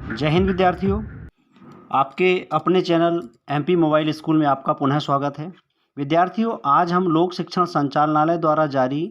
जय हिंद विद्यार्थियों, आपके अपने चैनल एमपी मोबाइल स्कूल में आपका पुनः स्वागत है। विद्यार्थियों, आज हम लोक शिक्षण संचालनालय द्वारा जारी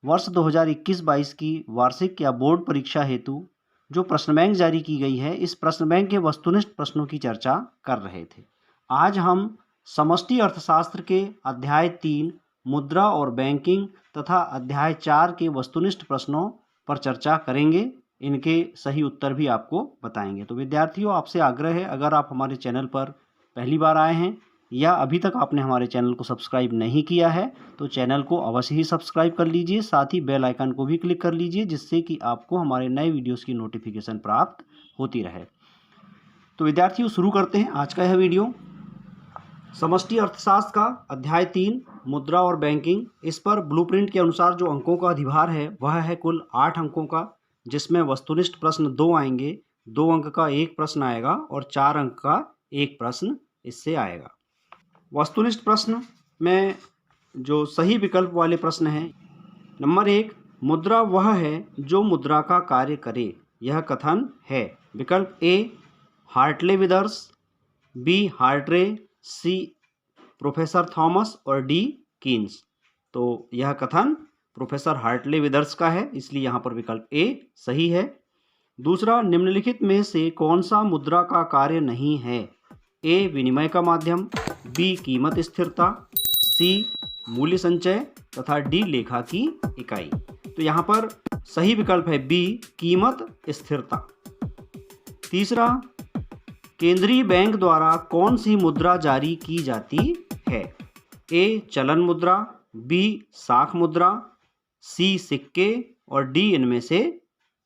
वर्ष 2021-22 की वार्षिक या बोर्ड परीक्षा हेतु जो प्रश्न बैंक जारी की गई है, इस प्रश्न बैंक के वस्तुनिष्ठ प्रश्नों की चर्चा कर रहे थे। आज हम समष्टि अर्थशास्त्र के अध्याय 3 मुद्रा और बैंकिंग तथा अध्याय 4 के वस्तुनिष्ठ प्रश्नों पर चर्चा करेंगे। इनके सही उत्तर भी आपको बताएंगे। तो विद्यार्थियों, आपसे आग्रह है, अगर आप हमारे चैनल पर पहली बार आए हैं या अभी तक आपने हमारे चैनल को सब्सक्राइब नहीं किया है तो चैनल को अवश्य ही सब्सक्राइब कर लीजिए। साथ ही बेल आइकन को भी क्लिक कर लीजिए, जिससे कि आपको हमारे नए वीडियोस की नोटिफिकेशन प्राप्त होती रहे। तो विद्यार्थियों, शुरू करते हैं आज का यह वीडियो। समष्टि अर्थशास्त्र का अध्याय 3 मुद्रा और बैंकिंग। इस पर ब्लूप्रिंट के अनुसार जो अंकों का अधिभार है वह है कुल 8 अंकों का, जिसमें वस्तुनिष्ठ प्रश्न 2 आएंगे, 2 अंक का एक प्रश्न आएगा और 4 अंक का एक प्रश्न इससे आएगा। वस्तुनिष्ठ प्रश्न में जो सही विकल्प वाले प्रश्न हैं, नंबर 1, मुद्रा वह है जो मुद्रा का कार्य करे, यह कथन है। विकल्प ए हार्टले विदर्स, बी हार्ट्रे, सी प्रोफेसर थॉमस और डी कीन्स। तो यह कथन प्रोफेसर हार्टले विदर्स का है, इसलिए यहाँ पर विकल्प ए सही है। दूसरा, निम्नलिखित में से कौन सा मुद्रा का कार्य नहीं है? ए विनिमय का माध्यम, बी कीमत स्थिरता, सी मूल्य संचय तथा डी लेखा की इकाई। तो यहाँ पर सही विकल्प है बी कीमत स्थिरता। तीसरा, केंद्रीय बैंक द्वारा कौन सी मुद्रा जारी की जाती है? ए चलन मुद्रा, बी साख मुद्रा, सी सिक्के और डी इनमें से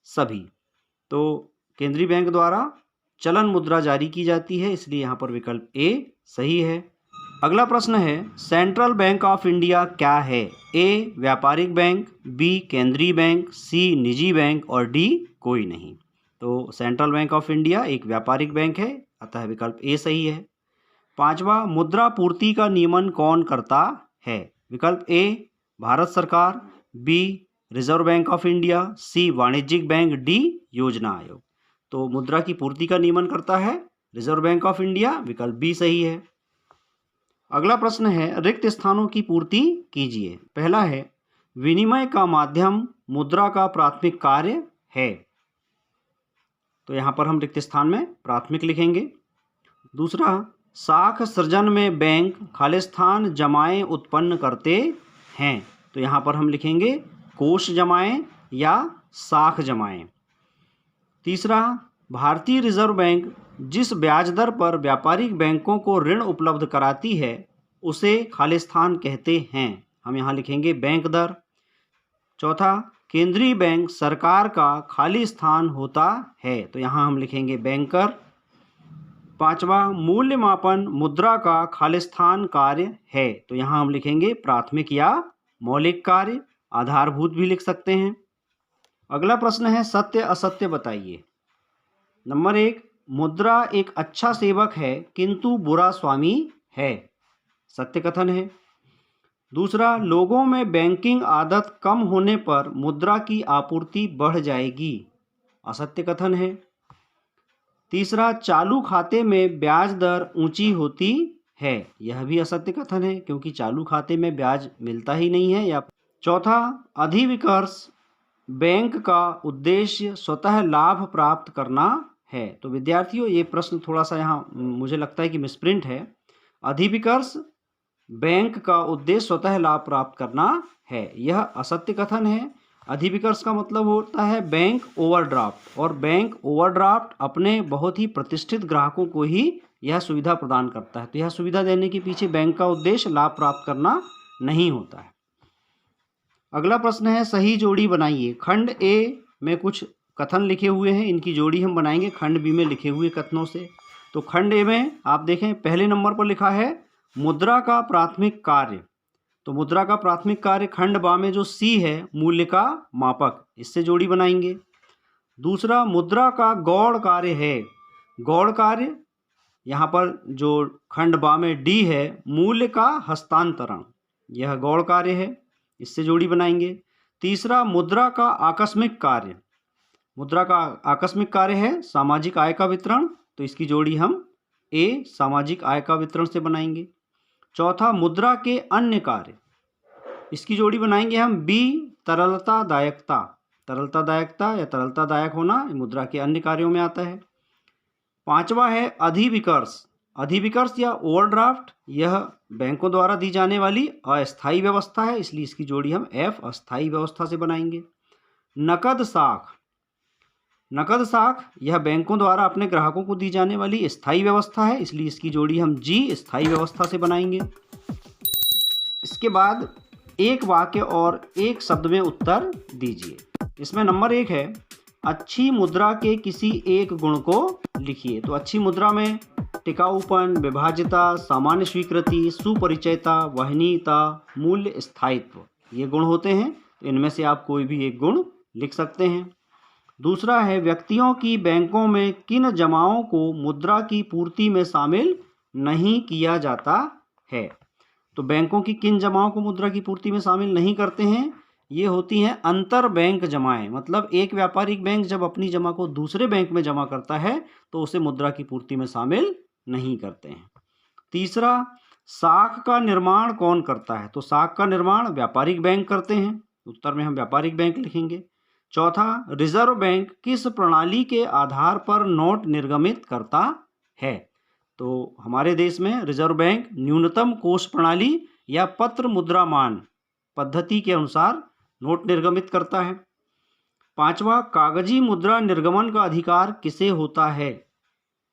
सभी। तो केंद्रीय बैंक द्वारा चलन मुद्रा जारी की जाती है, इसलिए यहाँ पर विकल्प ए सही है। अगला प्रश्न है, सेंट्रल बैंक ऑफ इंडिया क्या है? ए व्यापारिक बैंक, बी केंद्रीय बैंक, सी निजी बैंक और डी कोई नहीं। तो सेंट्रल बैंक ऑफ इंडिया एक व्यापारिक बैंक है, अतः विकल्प ए सही है। पांचवा, मुद्रा पूर्ति का नियमन कौन करता है? विकल्प ए भारत सरकार, B reserve bank of India, C वाणिज्यिक बैंक, डी योजना आयोग। तो मुद्रा की पूर्ति का नियमन करता है रिजर्व बैंक ऑफ इंडिया, विकल्प बी सही है। अगला प्रश्न है, रिक्त स्थानों की पूर्ति कीजिए। पहला है, विनिमय का माध्यम मुद्रा का प्राथमिक कार्य है, तो यहाँ पर हम रिक्त स्थान में प्राथमिक लिखेंगे। दूसरा, साख सृजन में बैंक खालिस्तान जमाएं उत्पन्न करते हैं, तो यहाँ पर हम लिखेंगे कोष जमाएं या साख जमाएं। तीसरा, भारतीय रिजर्व बैंक जिस ब्याज दर पर व्यापारिक बैंकों को ऋण उपलब्ध कराती है उसे खालिस्तान कहते हैं, हम यहाँ लिखेंगे बैंक दर। चौथा, केंद्रीय बैंक सरकार का खाली स्थान होता है, तो यहाँ हम लिखेंगे बैंकर। पांचवा, मूल्य मापन मुद्रा का खालिस्तान कार्य है, तो यहाँ हम लिखेंगे प्राथमिक या मौलिक कार्य, आधारभूत भी लिख सकते हैं। अगला प्रश्न है, सत्य असत्य बताइए। नंबर 1, मुद्रा एक अच्छा सेवक है किंतु बुरा स्वामी है, सत्य कथन है। दूसरा, लोगों में बैंकिंग आदत कम होने पर मुद्रा की आपूर्ति बढ़ जाएगी, असत्य कथन है। तीसरा, चालू खाते में ब्याज दर ऊंची होती है, यह भी असत्य कथन है, क्योंकि चालू खाते में ब्याज मिलता ही नहीं है। या चौथा, अधिविकर्ष बैंक का उद्देश्य स्वतः लाभ प्राप्त करना है। तो विद्यार्थियों, ये प्रश्न थोड़ा सा यहाँ मुझे लगता है कि मिसप्रिंट है। अधिविकर्ष बैंक का उद्देश्य स्वतः लाभ प्राप्त करना है, यह असत्य कथन है। अधिविकर्ष का मतलब होता है बैंक ओवरड्राफ्ट, और बैंक ओवरड्राफ्ट अपने बहुत ही प्रतिष्ठित ग्राहकों को ही यह सुविधा प्रदान करता है। तो यह सुविधा देने के पीछे बैंक का उद्देश्य लाभ प्राप्त करना नहीं होता है। अगला प्रश्न है, सही जोड़ी बनाइए। खंड ए में कुछ कथन लिखे हुए हैं, इनकी जोड़ी हम बनाएंगे खंड बी में लिखे हुए कथनों से। तो खंड ए में आप देखें, पहले नंबर पर लिखा है मुद्रा का प्राथमिक कार्य, तो मुद्रा का प्राथमिक कार्य खंड बा में जो सी है मूल्य का मापक, इससे जोड़ी बनाएंगे। दूसरा, मुद्रा का गौण कार्य है, गौण कार्य यहाँ पर जो खंड बा में डी है मूल्य का हस्तांतरण, यह गौण कार्य है, इससे जोड़ी बनाएंगे। तीसरा, मुद्रा का आकस्मिक कार्य, मुद्रा का आकस्मिक कार्य है सामाजिक आय का वितरण, तो इसकी जोड़ी हम ए सामाजिक आय का वितरण से बनाएंगे। चौथा, मुद्रा के अन्य कार्य, इसकी जोड़ी बनाएंगे हम बी तरलता दायकता। तरलता दायकता या तरलता दायक होना मुद्रा के अन्य कार्यों में आता है। पांचवा है अधिविकर्ष। अधिविकर्ष या ओवरड्राफ्ट, यह बैंकों द्वारा दी जाने वाली अस्थायी व्यवस्था है, इसलिए इसकी जोड़ी हम एफ अस्थायी व्यवस्था से बनाएंगे। नकद साख। नकद साख यह बैंकों द्वारा अपने ग्राहकों को दी जाने वाली स्थायी व्यवस्था है, इसलिए इसकी जोड़ी हम जी स्थायी व्यवस्था से बनाएंगे। इसके बाद एक वाक्य और एक शब्द में उत्तर दीजिए। इसमें नंबर 1 है, अच्छी मुद्रा के किसी एक गुण को लिखिए। तो अच्छी मुद्रा में टिकाऊपन, विभाज्यता, सामान्य स्वीकृति, सुपरिचयता, वहनीयता, मूल्य, स्थायित्व, ये गुण होते हैं। तो इनमें से आप कोई भी एक गुण लिख सकते हैं। दूसरा है, व्यक्तियों की बैंकों में किन जमाओं को मुद्रा की पूर्ति में शामिल नहीं किया जाता है। तो बैंकों की किन जमाओं को मुद्रा की पूर्ति में शामिल नहीं करते हैं, ये होती हैं अंतर बैंक जमाएं। मतलब एक व्यापारिक बैंक जब अपनी जमा को दूसरे बैंक में जमा करता है तो उसे मुद्रा की पूर्ति में शामिल नहीं करते हैं। तीसरा, साख का निर्माण कौन करता है। तो साख का निर्माण व्यापारिक बैंक करते हैं, उत्तर में हम व्यापारिक बैंक लिखेंगे। चौथा, रिजर्व बैंक किस प्रणाली के आधार पर नोट निर्गमित करता है। तो हमारे देश में रिजर्व बैंक न्यूनतम कोष प्रणाली या पत्र मुद्रामान पद्धति के अनुसार नोट निर्गमित करता है। पांचवा, कागजी मुद्रा निर्गमन का अधिकार किसे होता है,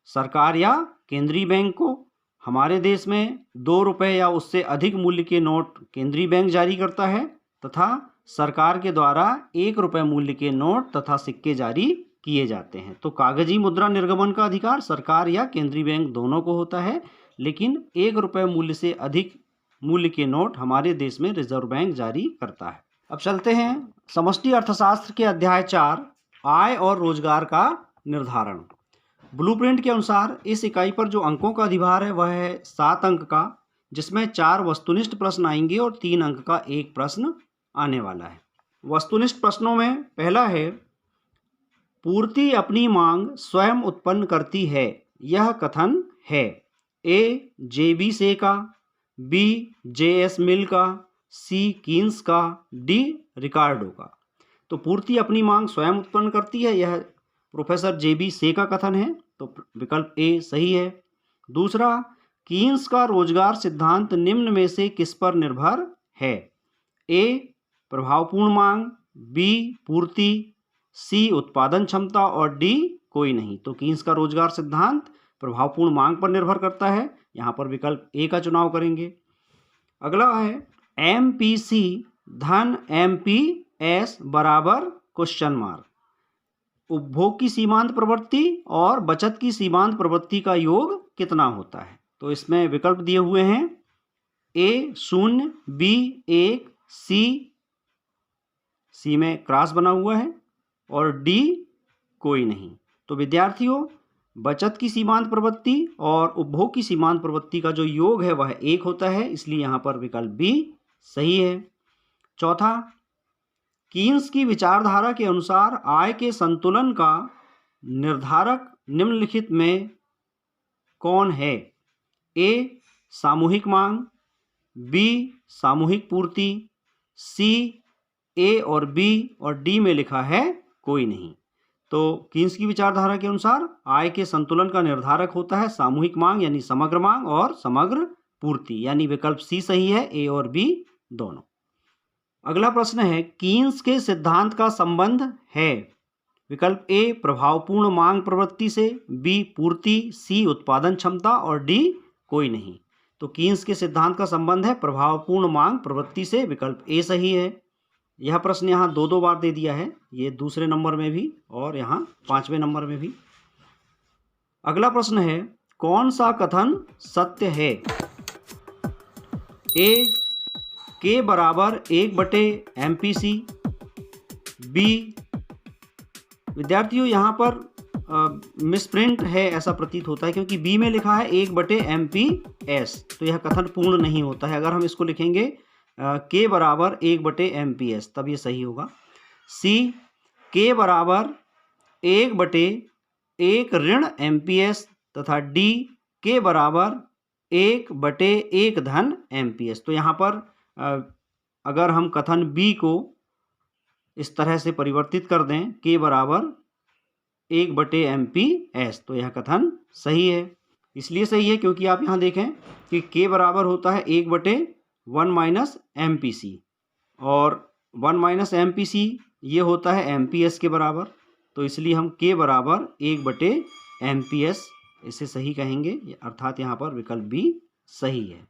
सरकार या केंद्रीय बैंक को। हमारे देश में 2 रुपये या उससे अधिक मूल्य के नोट केंद्रीय बैंक जारी करता है तथा सरकार के द्वारा 1 रुपये मूल्य के नोट तथा सिक्के जारी किए जाते हैं। तो कागजी मुद्रा निर्गमन का अधिकार सरकार या केंद्रीय बैंक दोनों को होता है, लेकिन 1 रुपये मूल्य से अधिक मूल्य के नोट हमारे देश में रिजर्व बैंक जारी करता है। अब चलते हैं समष्टि अर्थशास्त्र के अध्याय 4, आय और रोजगार का निर्धारण। ब्लूप्रिंट के अनुसार इस इकाई पर जो अंकों का अधिभार है वह है 7 अंक का, जिसमें 4 वस्तुनिष्ठ प्रश्न आएंगे और 3 अंक का एक प्रश्न आने वाला है। वस्तुनिष्ठ प्रश्नों में पहला है, पूर्ति अपनी मांग स्वयं उत्पन्न करती है, यह कथन है। ए जेबी से का, बी जेएस मिल का, सी कीन्स का, डी रिकार्डो का। तो पूर्ति अपनी मांग स्वयं उत्पन्न करती है, यह प्रोफेसर जेबी से का कथन है, तो विकल्प ए सही है। दूसरा, कीन्स का रोजगार सिद्धांत निम्न में से किस पर निर्भर है। ए प्रभावपूर्ण मांग, बी पूर्ति, सी उत्पादन क्षमता और डी कोई नहीं। तो कीन्स का रोजगार सिद्धांत प्रभावपूर्ण मांग पर निर्भर करता है, यहाँ पर विकल्प ए का चुनाव करेंगे। अगला है, एमपीसी धन एमपीएस बराबर क्वेश्चन मार्क। उपभोग की सीमांत प्रवृत्ति और बचत की सीमांत प्रवृत्ति का योग कितना होता है। तो इसमें विकल्प दिए हुए हैं, ए 0, बी 1, सी में क्रॉस बना हुआ है और डी कोई नहीं। तो विद्यार्थियों, बचत की सीमांत प्रवृत्ति और उपभोग की सीमांत प्रवृत्ति का जो योग है वह 1 होता है, इसलिए यहाँ पर विकल्प बी सही है। चौथा, कीन्स की विचारधारा के अनुसार आय के संतुलन का निर्धारक निम्नलिखित में कौन है। ए सामूहिक मांग, बी सामूहिक पूर्ति, सी ए और बी और डी में लिखा है कोई नहीं। तो कीन्स की विचारधारा के अनुसार आय के संतुलन का निर्धारक होता है सामूहिक मांग यानी समग्र मांग और समग्र पूर्ति, यानी विकल्प सी सही है, ए और बी दोनों। अगला प्रश्न है, कीन्स के सिद्धांत का संबंध है। विकल्प ए प्रभावपूर्ण मांग प्रवृत्ति से, बी पूर्ति, सी उत्पादन क्षमता और डी कोई नहीं। तो कीन्स के सिद्धांत का संबंध है प्रभावपूर्ण मांग प्रवृत्ति से, विकल्प ए सही है। यह प्रश्न यहाँ 2 बार दे दिया है, ये दूसरे नंबर में भी और यहाँ 5वें नंबर में भी। अगला प्रश्न है, कौन सा कथन सत्य है। ए के बराबर 1/MPC, बी, विद्यार्थियों यहाँ पर मिसप्रिंट है ऐसा प्रतीत होता है, क्योंकि बी में लिखा है 1/MPS, तो यह कथन पूर्ण नहीं होता है। अगर हम इसको लिखेंगे के बराबर 1/MPS तब ये सही होगा। सी के बराबर 1/1 ऋण MPS तथा D के बराबर 1/1 धन MPS। तो यहाँ पर अगर हम कथन B को इस तरह से परिवर्तित कर दें, K बराबर 1/MPS, तो यह कथन सही है। इसलिए सही है क्योंकि आप यहाँ देखें कि K बराबर होता है 1/1 MPC और 1 MPC ये होता है MPS के बराबर, तो इसलिए हम K बराबर 1/MPS इसे सही कहेंगे, अर्थात यहाँ पर विकल्प B सही है।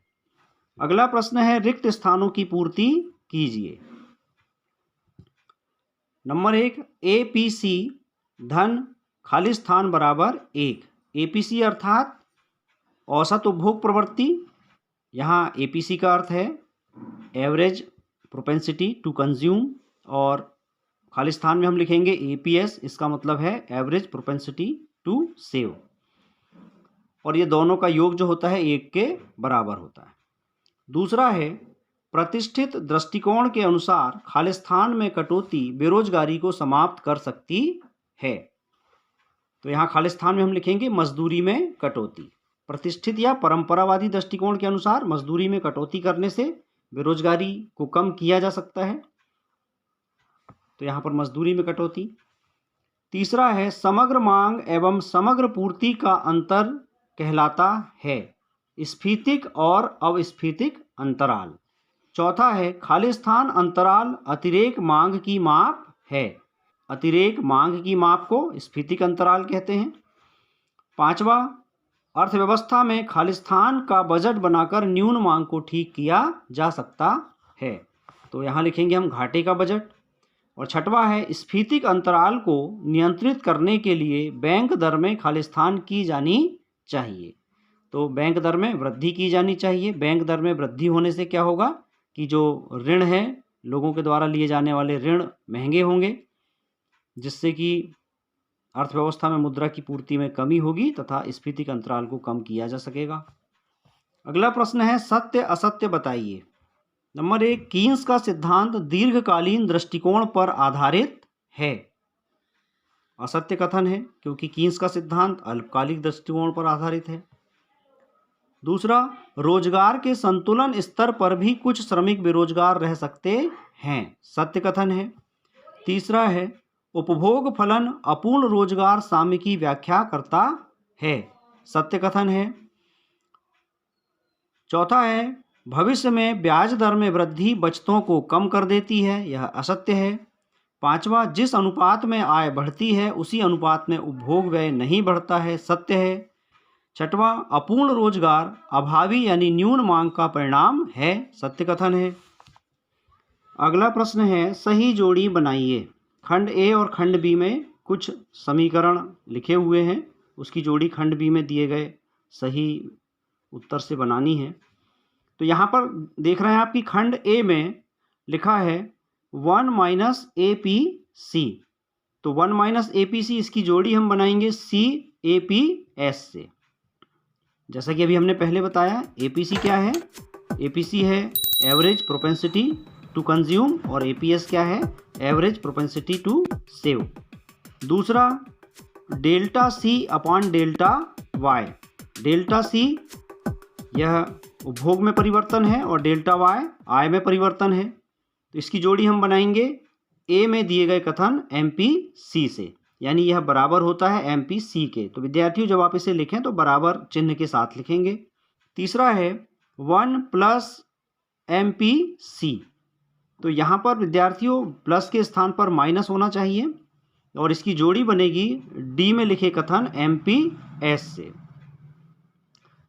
अगला प्रश्न है, रिक्त स्थानों की पूर्ति कीजिए। नंबर 1, APC धन खाली स्थान बराबर 1। APC अर्थात औसत उपभोग प्रवृत्ति, यहाँ APC का अर्थ है एवरेज प्रोपेंसिटी टू कंज्यूम, और खाली स्थान में हम लिखेंगे APS, इसका मतलब है एवरेज प्रोपेंसिटी टू सेव, और ये दोनों का योग जो होता है 1 के बराबर होता है। दूसरा है, प्रतिष्ठित दृष्टिकोण के अनुसार खाली स्थान में कटौती बेरोजगारी को समाप्त कर सकती है। तो यहाँ खाली स्थान में हम लिखेंगे मजदूरी में कटौती। प्रतिष्ठित या परंपरावादी दृष्टिकोण के अनुसार मजदूरी में कटौती करने से बेरोजगारी को कम किया जा सकता है, तो यहाँ पर मजदूरी में कटौती। तीसरा है, समग्र मांग एवं समग्र पूर्ति का अंतर कहलाता है स्फीतिक और अविस्फीतिक अंतराल। चौथा है, खाली स्थान अंतराल अतिरेक मांग की माप है। अतिरेक मांग की माप को स्फीतिक अंतराल कहते हैं। पांचवा, अर्थव्यवस्था में खाली स्थान का बजट बनाकर न्यून मांग को ठीक किया जा सकता है, तो यहाँ लिखेंगे हम घाटे का बजट। और छठवा है, स्फीतिक अंतराल को नियंत्रित करने के लिए बैंक दर में खाली स्थान की जानी चाहिए, तो बैंक दर में वृद्धि की जानी चाहिए। बैंक दर में वृद्धि होने से क्या होगा कि जो ऋण है, लोगों के द्वारा लिए जाने वाले ऋण महंगे होंगे, जिससे कि अर्थव्यवस्था में मुद्रा की पूर्ति में कमी होगी तथा स्फीतिक अंतराल को कम किया जा सकेगा। अगला प्रश्न है, सत्य असत्य बताइए। नंबर 1, कीन्स का सिद्धांत दीर्घकालीन दृष्टिकोण पर आधारित है। असत्य कथन है क्योंकि कीन्स का सिद्धांत अल्पकालिक दृष्टिकोण पर आधारित है। दूसरा, रोजगार के संतुलन स्तर पर भी कुछ श्रमिक बेरोजगार रह सकते हैं। सत्य कथन है। तीसरा है, उपभोग फलन अपूर्ण रोजगार साम्य की व्याख्या करता है। सत्य कथन है। चौथा है, भविष्य में ब्याज दर में वृद्धि बचतों को कम कर देती है। यह असत्य है। पांचवा, जिस अनुपात में आय बढ़ती है उसी अनुपात में उपभोग व्यय नहीं बढ़ता है। सत्य है। छठवां, अपूर्ण रोजगार अभावी यानी न्यून मांग का परिणाम है। सत्य कथन है। अगला प्रश्न है, सही जोड़ी बनाइए। खंड ए और खंड बी में कुछ समीकरण लिखे हुए हैं, उसकी जोड़ी खंड बी में दिए गए सही उत्तर से बनानी है। तो यहाँ पर देख रहे हैं आप कि खंड ए में लिखा है 1 - APC, तो 1 - APC इसकी जोड़ी हम बनाएंगे CAPS से। जैसा कि अभी हमने पहले बताया, APC क्या है? APC है एवरेज प्रोपेंसिटी टू कंज्यूम, और APS क्या है? Average propensity to save. दूसरा, delta C upon delta Y। Delta C यह उपभोग में परिवर्तन है और डेल्टा Y आय में परिवर्तन है, तो इसकी जोड़ी हम बनाएंगे A में दिए गए कथन MPC से, यानी यह बराबर होता है MPC के। तो विद्यार्थियों, जब आप इसे लिखें तो बराबर चिन्ह के साथ लिखेंगे। तीसरा है 1 + MPC, तो यहाँ पर विद्यार्थियों प्लस के स्थान पर माइनस होना चाहिए, और इसकी जोड़ी बनेगी D में लिखे कथन MPS से।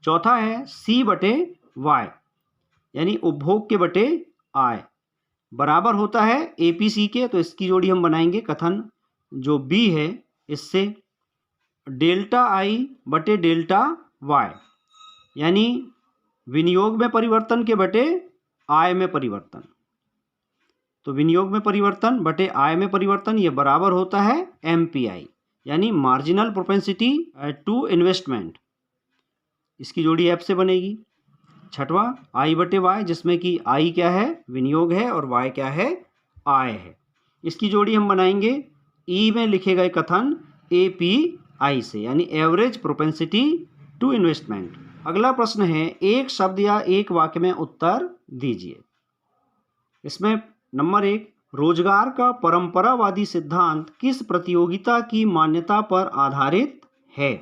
चौथा है C/Y, यानी उपभोग के बटे आय, बराबर होता है APC के, तो इसकी जोड़ी हम बनाएंगे कथन जो B है इससे, डेल्टा I/डेल्टा Y, यानी विनियोग में परिवर्तन के बटे आय में परिवर्तन। तो विनियोग में परिवर्तन बटे आय में परिवर्तन, ये बराबर होता है MPI, यानी मार्जिनल प्रोपेंसिटी टू इन्वेस्टमेंट। इसकी जोड़ी F से बनेगी। छठवां I/Y, जिसमें कि I क्या है? विनियोग है, और Y क्या है? आय है। इसकी जोड़ी हम बनाएंगे E में लिखे गए कथन API से, यानी एवरेज प्रोपेंसिटी टू इन्वेस्टमेंट। अगला प्रश्न है, एक शब्द या एक वाक्य में उत्तर दीजिए। इसमें नंबर 1, रोजगार का परंपरावादी सिद्धांत किस प्रतियोगिता की मान्यता पर आधारित है?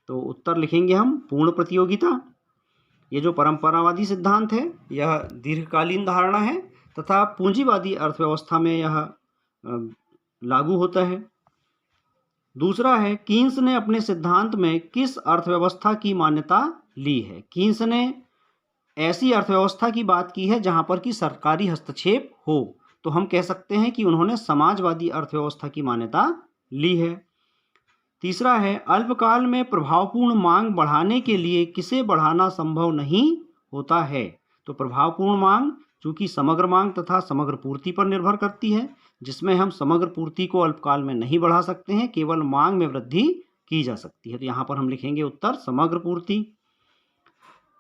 तो उत्तर लिखेंगे हम पूर्ण प्रतियोगिता। ये जो परंपरावादी सिद्धांत है यह दीर्घकालीन धारणा है तथा पूंजीवादी अर्थव्यवस्था में यह लागू होता है। दूसरा है, कीन्स ने अपने सिद्धांत में किस अर्थव्यवस्था की मान्यता ली है? कीन्स ने ऐसी अर्थव्यवस्था की बात की है जहां पर कि सरकारी हस्तक्षेप हो, तो हम कह सकते हैं कि उन्होंने समाजवादी अर्थव्यवस्था की मान्यता ली है। तीसरा है, अल्पकाल में प्रभावपूर्ण मांग बढ़ाने के लिए किसे बढ़ाना संभव नहीं होता है? तो प्रभावपूर्ण मांग चूंकि समग्र मांग तथा समग्र पूर्ति पर निर्भर करती है, जिसमें हम समग्र पूर्ति को अल्पकाल में नहीं बढ़ा सकते हैं, केवल मांग में वृद्धि की जा सकती है। तो यहाँ पर हम लिखेंगे उत्तर समग्र पूर्ति।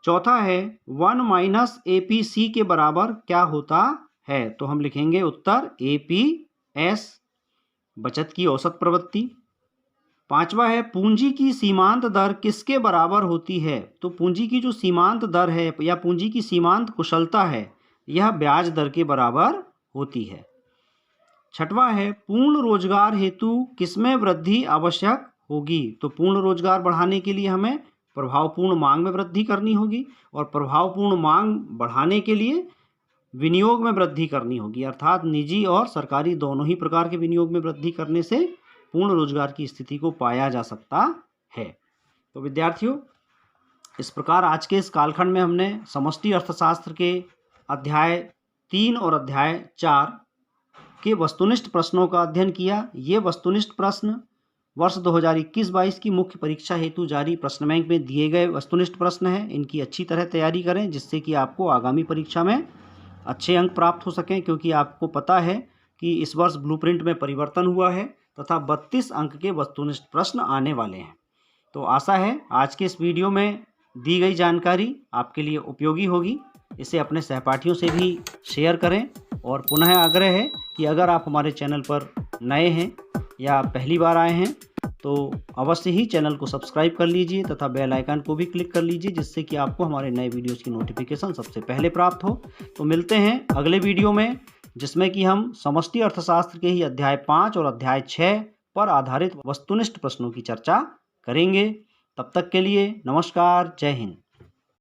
चौथा है, 1 - APC के बराबर क्या होता है? तो हम लिखेंगे उत्तर APS, बचत की औसत प्रवृत्ति। पांचवा है, पूंजी की सीमांत दर किसके बराबर होती है? तो पूंजी की जो सीमांत दर है या पूंजी की सीमांत कुशलता है यह ब्याज दर के बराबर होती है। छठवां है, पूर्ण रोजगार हेतु किसमें वृद्धि आवश्यक होगी? तो पूर्ण रोजगार बढ़ाने के लिए हमें प्रभावपूर्ण मांग में वृद्धि करनी होगी और प्रभावपूर्ण मांग बढ़ाने के लिए विनियोग में वृद्धि करनी होगी, अर्थात निजी और सरकारी दोनों ही प्रकार के विनियोग में वृद्धि करने से पूर्ण रोजगार की स्थिति को पाया जा सकता है। तो विद्यार्थियों, इस प्रकार आज के इस कालखंड में हमने समष्टि अर्थशास्त्र के अध्याय 3 और अध्याय 4 के वस्तुनिष्ठ प्रश्नों का अध्ययन किया। ये वस्तुनिष्ठ प्रश्न वर्ष 2021-22 की मुख्य परीक्षा हेतु जारी प्रश्न बैंक में दिए गए वस्तुनिष्ठ प्रश्न हैं। इनकी अच्छी तरह तैयारी करें जिससे कि आपको आगामी परीक्षा में अच्छे अंक प्राप्त हो सकें, क्योंकि आपको पता है कि इस वर्ष ब्लूप्रिंट में परिवर्तन हुआ है तथा 32 अंक के वस्तुनिष्ठ प्रश्न आने वाले हैं। तो आशा है आज के इस वीडियो में दी गई जानकारी आपके लिए उपयोगी होगी। इसे अपने सहपाठियों से भी शेयर करें और पुनः आग्रह है कि अगर आप हमारे चैनल पर नए हैं या पहली बार आए हैं तो अवश्य ही चैनल को सब्सक्राइब कर लीजिए तथा बेल आइकन को भी क्लिक कर लीजिए, जिससे कि आपको हमारे नए वीडियोस की नोटिफिकेशन सबसे पहले प्राप्त हो। तो मिलते हैं अगले वीडियो में, जिसमें कि हम समष्टि अर्थशास्त्र के ही अध्याय 5 और अध्याय 6 पर आधारित वस्तुनिष्ठ प्रश्नों की चर्चा करेंगे। तब तक के लिए नमस्कार, जय हिंद।